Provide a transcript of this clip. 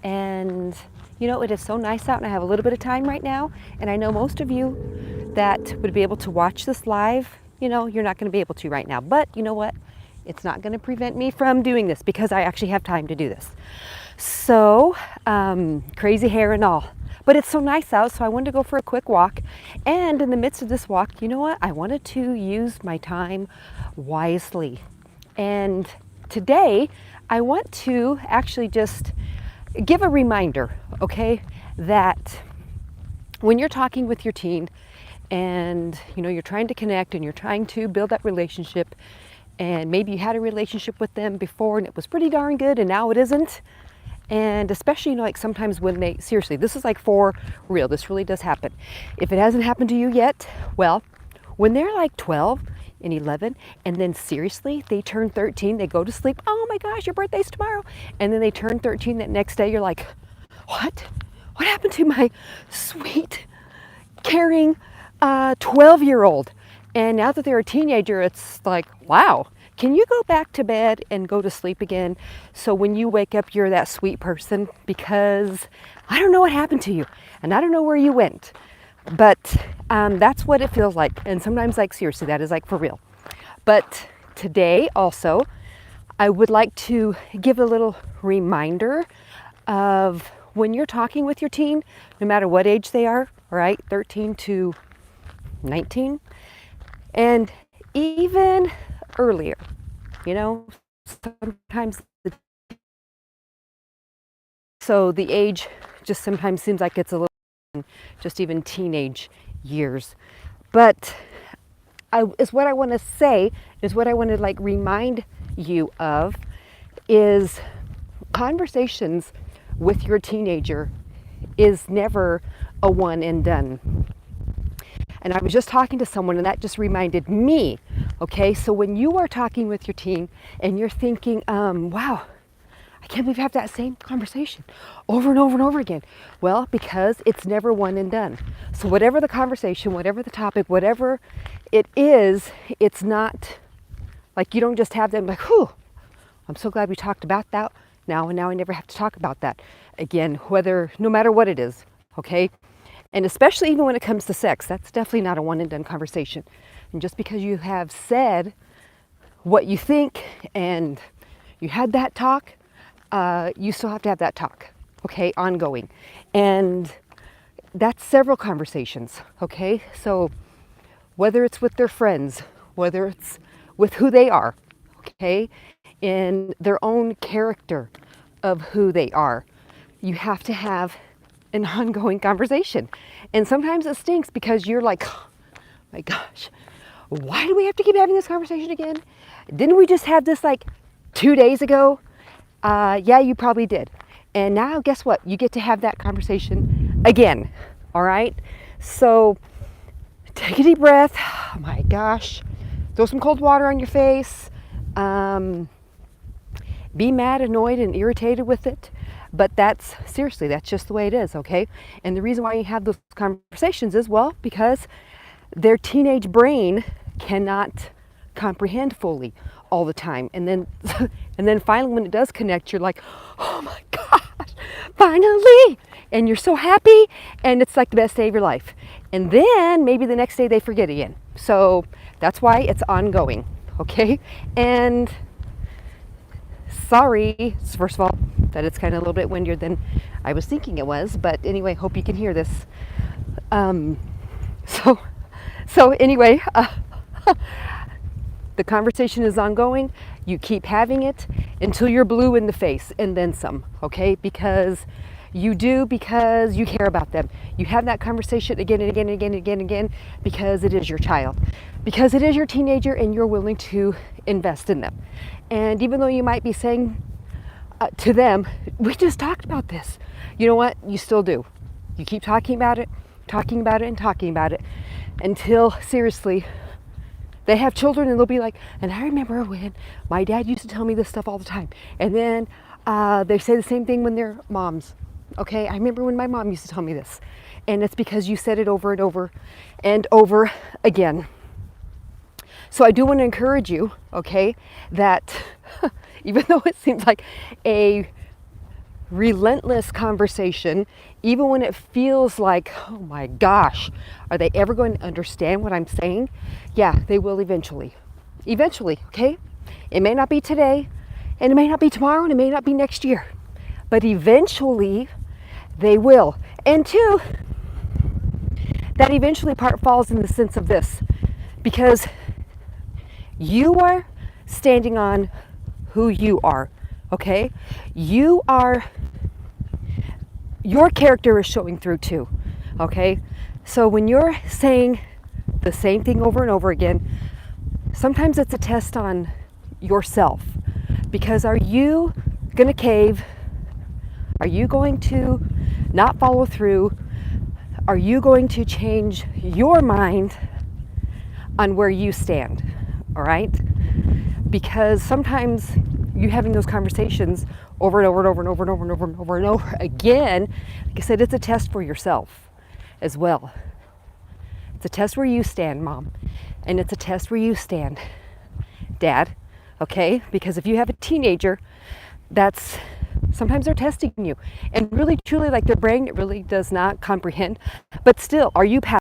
And it is so nice out and I have a little bit of time right now. And I know most of you that would be able to watch this live, you're not going to be able to right now. But you know what? It's not going to prevent me from doing this because I actually have time to do this. So, crazy hair and all. But it's so nice out, so I wanted to go for a quick walk. And in the midst of this walk, you know what? I wanted to use my time wisely. And today, I want to actually just give a reminder, okay, that when you're talking with your teen and you're trying to connect and you're trying to build that relationship, and maybe you had a relationship with them before and it was pretty darn good and now it isn't. And especially, like sometimes when they, seriously, this is like for real, this really does happen. If it hasn't happened to you yet, well, when they're like 12 and 11, and then seriously, they turn 13, they go to sleep, oh my gosh, your birthday's tomorrow. And then they turn 13 that next day, you're like, what? What happened to my sweet, caring 12-year-old? And now that they're a teenager, it's like, wow. Can you go back to bed and go to sleep again? So when you wake up, you're that sweet person, because I don't know what happened to you and I don't know where you went, but that's what it feels like. And sometimes, like, seriously, that is like for real. But today also, I would like to give a little reminder of when you're talking with your teen, no matter what age they are, right? 13 to 19, and even earlier, sometimes so the age just sometimes seems like it's a little, just even teenage years. But is what I want to say, is what I want to like remind you of, is conversations with your teenager is never a one and done. And I was just talking to someone and that just reminded me, okay, so when you are talking with your teen and you're thinking, wow, I can't believe I have that same conversation over and over and over again. Well, because it's never one and done. So whatever the conversation, whatever the topic, whatever it is, it's not like you don't just have them like, whew, I'm so glad we talked about that now, and now I never have to talk about that again, no matter what it is, okay? And especially even when it comes to sex, that's definitely not a one and done conversation. And just because you have said what you think and you had that talk, you still have to have that talk, okay, ongoing. And that's several conversations, okay? So whether it's with their friends, whether it's with who they are, okay, in their own character of who they are, you have to have an ongoing conversation. And sometimes it stinks because you're like, oh my gosh, why do we have to keep having this conversation again? Didn't we just have this like 2 days ago? Yeah, you probably did. And now guess what? You get to have that conversation again. All right. So take a deep breath. Oh my gosh. Throw some cold water on your face. Be mad, annoyed, and irritated with it. But that's just the way it is, okay? And the reason why you have those conversations is, well, because their teenage brain cannot comprehend fully all the time. And then finally when it does connect, you're like, oh my gosh, finally! And you're so happy, and it's like the best day of your life. And then maybe the next day they forget again. So that's why it's ongoing, okay? And sorry, first of all, that it's kind of a little bit windier than I was thinking it was, but anyway, hope you can hear this. So anyway, the conversation is ongoing. You keep having it until you're blue in the face and then some, okay? Because you care about them. You have that conversation again and again and again and again and again because it is your child, because it is your teenager, and you're willing to invest in them. And even though you might be saying to them, we just talked about this, you know what? You still do. You keep talking about it, and talking about it until seriously they have children and they'll be like, and I remember when my dad used to tell me this stuff all the time. And then they say the same thing when they're moms. Okay, I remember when my mom used to tell me this. And it's because you said it over and over and over again. So I do want to encourage you, okay, that even though it seems like a relentless conversation, even when it feels like, oh my gosh, are they ever going to understand what I'm saying? Yeah, they will eventually. Eventually, okay? It may not be today, and it may not be tomorrow, and it may not be next year, but eventually they will. And two, that eventually part falls in the sense of this, because you are standing on who you are, okay? Your character is showing through too, okay? So when you're saying the same thing over and over again, sometimes it's a test on yourself, because are you gonna cave? Are you going to not follow through? Are you going to change your mind on where you stand? All right? Because sometimes you having those conversations over and over and over and over and over and over and over and over again, like I said, it's a test for yourself as well. It's a test where you stand, Mom, and it's a test where you stand, Dad, okay? Because if you have a teenager, sometimes they're testing you, and really truly, like, their brain, it really does not comprehend, but still, are you